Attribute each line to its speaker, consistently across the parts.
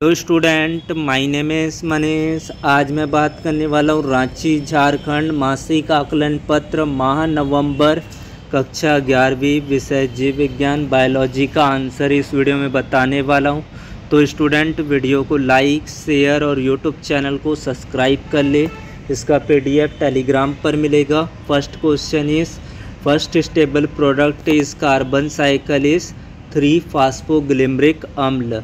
Speaker 1: Hello student, my name is Manish. आज मैं बात करने वाला हूँ रांची झारखंड मासिक आकलन पत्र माह नवंबर कक्षा 11वीं विषय जीव विज्ञान बायोलॉजी का आंसर इस वीडियो में बताने वाला हूँ। तो स्टूडेंट वीडियो को लाइक शेयर और यूट्यूब चैनल को सब्सक्राइब कर ले। इसका PDF टेलीग्राम पर मिलेगा। First question is first stable product is carbon cycle is three phosphoglyceric अम्ल।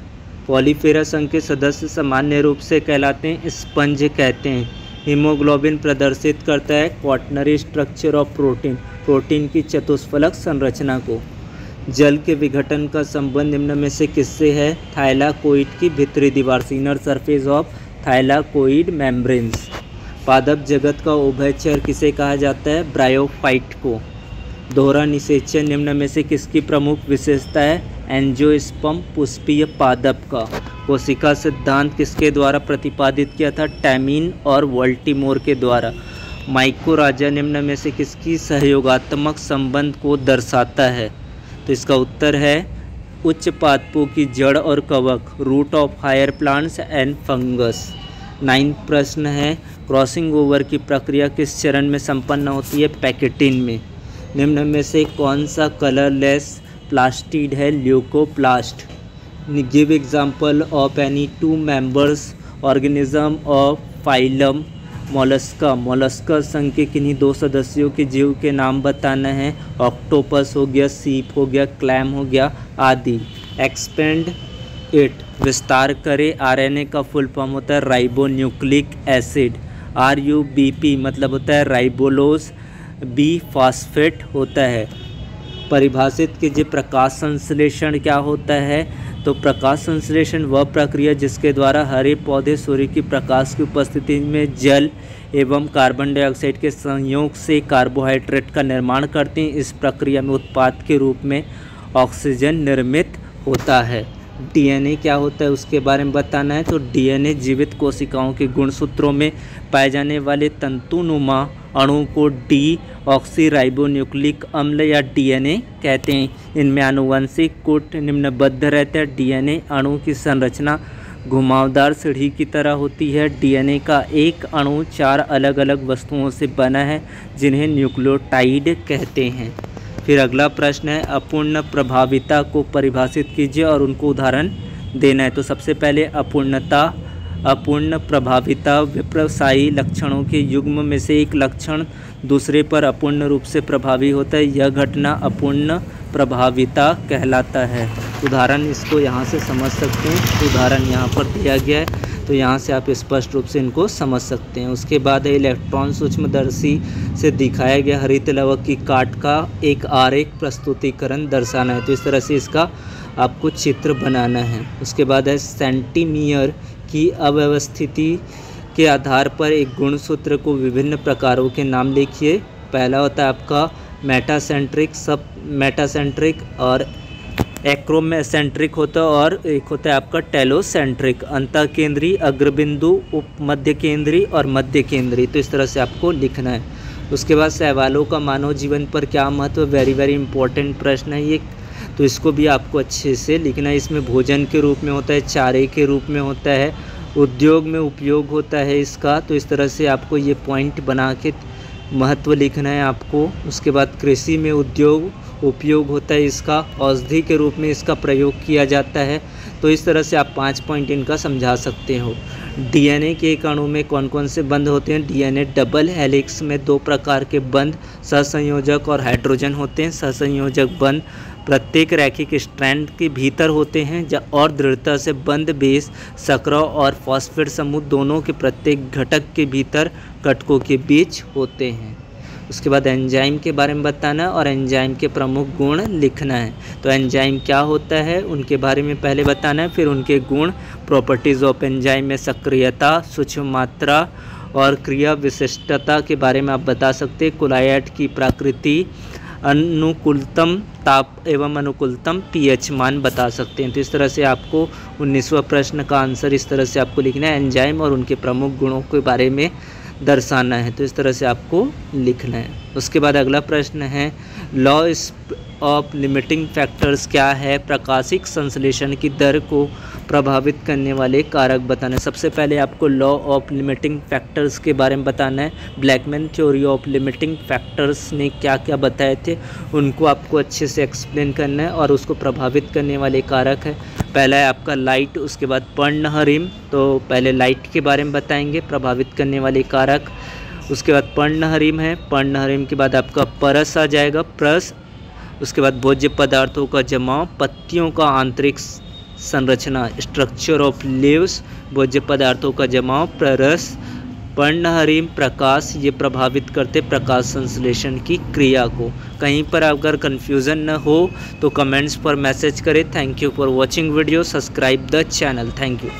Speaker 1: पॉलीफेरस संघ के सदस्य सामान्य रूप से कहलाते हैं स्पंज कहते हैं। हीमोग्लोबिन प्रदर्शित करता है क्वाटरनरी स्ट्रक्चर ऑफ प्रोटीन की चतुष्फलक संरचना को। जल के विघटन का संबंध निम्न में से किससे है? थाइलाकोइड की भीतरी दीवार से, inner surface of thylakoid membranes. पादप जगत का उभयचर किसे कहा जाता है? ब्रायोफाइट को। दोहरा निषेचन निम्न में से किसकी प्रमुख विशेषता है? एंजियोस्पर्म पुष्पीय पादप का। कोशिका सिद्धांत किसके द्वारा प्रतिपादित किया था? टैमिन और वोल्टीमोर के द्वारा। माइकोराजा निम्न में से किसकी सहयोगात्मक संबंध को दर्शाता है? तो इसका उत्तर है उच्च पादपों की जड़ और कवक, root of higher plants and fungus. 9वां प्रश्न है क्रॉसिंग ओवर की प्रक्रिया किस चरण में संपन्न होती है? पैकेटिन में। निम्न में से कौन सा कलरलेस प्लास्टिड है? Leucoplast. Give example of any 2 members organism of phylum Mollusca. Mollusca संघ के किन्हीं 2 सदस्यों के जीव के नाम बताना है। ऑक्टोपस हो गया, सीप हो गया, क्लैम हो गया आदि। एक्सपेंड इट, विस्तार करे। RNA का फुल फॉर्म होता है राइबोन्यूक्लिक एसिड। RUBP मतलब होता है राइबोलोज, B फॉस्फेट होता है। परिभाषित कीजिए प्रकाश संश्लेषण क्या होता है? तो प्रकाश संश्लेषण वह प्रक्रिया जिसके द्वारा हरे पौधे सूर्य की प्रकाश की उपस्थिति में जल एवं कार्बन डाइऑक्साइड के संयोग से कार्बोहाइड्रेट का निर्माण करते हैं। इस प्रक्रिया में उत्पाद के रूप में ऑक्सीजन निर्मित होता है। DNA क्या होता है उसके बारे में बताना है। तो DNA जीवित कोशिकाओं के गुणसूत्रों में पाए जाने वाले तंतुनुमा अणु को डीऑक्सीराइबोन्यूक्लिक अम्ल या DNA कहते हैं। इनमें आनुवंशिक कूट निम्नबद्ध रहता है। DNA अणु की संरचना घुमावदार सीढ़ी की तरह होती है। DNA का एक अणु 4 अलग अलग वस्तुओं से बना है जिन्हें न्यूक्लियोटाइड कहते हैं। फिर अगला प्रश्न है अपूर्ण प्रभाविता को परिभाषित कीजिए और उनको उदाहरण देना है। तो सबसे पहले अपूर्ण प्रभाविता विप्रसायी लक्षणों के युग्म में से एक लक्षण दूसरे पर अपूर्ण रूप से प्रभावी होता है। यह घटना अपूर्ण प्रभाविता कहलाता है। उदाहरण इसको यहाँ से समझ सकते हैं। उदाहरण यहाँ पर दिया गया है तो यहाँ से आप स्पष्ट रूप से इनको समझ सकते हैं। उसके बाद है इलेक्ट्रॉन सूक्ष्मदर्शी से दिखाया गया हरित लवक की काट का एक आरेख प्रस्तुतिकरण दर्शाना है। तो इस तरह से इसका आपको चित्र बनाना है। उसके बाद है सेंटीमियर की अव्यवस्थिति के आधार पर एक गुणसूत्र को विभिन्न प्रकारों के नाम लिखिए। पहला होता है आपका मेटासेंट्रिक, सब मेटासेंट्रिक और एक्रोमेसेंट्रिक होता है, और एक होता है आपका टेलोसेंट्रिक, अंतःकेंद्री, अग्रबिंदु, उप मध्य केंद्री और मध्य केंद्री। तो इस तरह से आपको लिखना है। उसके बाद शैवालों का मानव जीवन पर क्या महत्व? वेरी इंपॉर्टेंट प्रश्न है ये, तो इसको भी आपको अच्छे से लिखना है। इसमें भोजन के रूप में होता है, चारे के रूप में होता है, उद्योग में उपयोग होता है इसका। तो इस तरह से आपको ये पॉइंट बना के महत्व लिखना है आपको। उसके बाद कृषि में उपयोग होता है इसका, औषधि के रूप में इसका प्रयोग किया जाता है। तो इस तरह से आप 5 पॉइंट इनका समझा सकते हो। DNA के एक अणु में कौन कौन से बंध होते हैं? DNA डबल हेलिक्स में 2 प्रकार के बंध, सहसंयोजक और हाइड्रोजन होते हैं। सहसंयोजक बंध प्रत्येक रैखिक स्ट्रैंड के भीतर होते हैं और दृढ़ता से बंद बेस सक्रिय और फॉस्फेट समूह दोनों के प्रत्येक घटक के भीतर घटकों के बीच होते हैं। उसके बाद एंजाइम के बारे में बताना और एंजाइम के प्रमुख गुण लिखना है। तो एंजाइम क्या होता है उनके बारे में पहले बताना है, फिर उनके गुण, प्रॉपर्टीज़ ऑफ एंजाइम में सक्रियता, सूक्ष्म मात्रा और क्रिया विशिष्टता के बारे में आप बता सकते हैं। कोलायट की प्रकृति, अनुकूलतम ताप एवं अनुकूलतम pH मान बता सकते हैं। तो इस तरह से आपको 19वां प्रश्न का आंसर इस तरह से आपको लिखना है। एंजाइम और उनके प्रमुख गुणों के बारे में दर्शाना है। तो इस तरह से आपको लिखना है। उसके बाद अगला प्रश्न है लॉ ऑफ लिमिटिंग फैक्टर्स क्या है, प्रकाशिक संश्लेषण की दर को प्रभावित करने वाले कारक बताना है। सबसे पहले आपको लॉ ऑफ लिमिटिंग फैक्टर्स के बारे में बताना है। Blackman theory of limiting factors ने क्या क्या बताए थे उनको आपको अच्छे से एक्सप्लेन करना है और उसको प्रभावित करने वाले कारक है। पहला है आपका लाइट, उसके बाद पर्णहरिम। तो पहले लाइट के बारे में बताएंगे, प्रभावित करने वाले कारक, उसके बाद पर्णहरिम है, पर्णहरिम के बाद आपका परस आ जाएगा, प्रस, उसके बाद भोज्य पदार्थों का जमाव, पत्तियों का आंतरिक संरचना, स्ट्रक्चर ऑफ लीव्स, भोज्य पदार्थों का जमाव, प्ररस, पर्णहरिम, प्रकाश, ये प्रभावित करते प्रकाश संश्लेषण की क्रिया को। कहीं पर अगर कन्फ्यूज़न न हो तो कमेंट्स पर मैसेज करें। Thank you for watching video, subscribe the channel, thank you.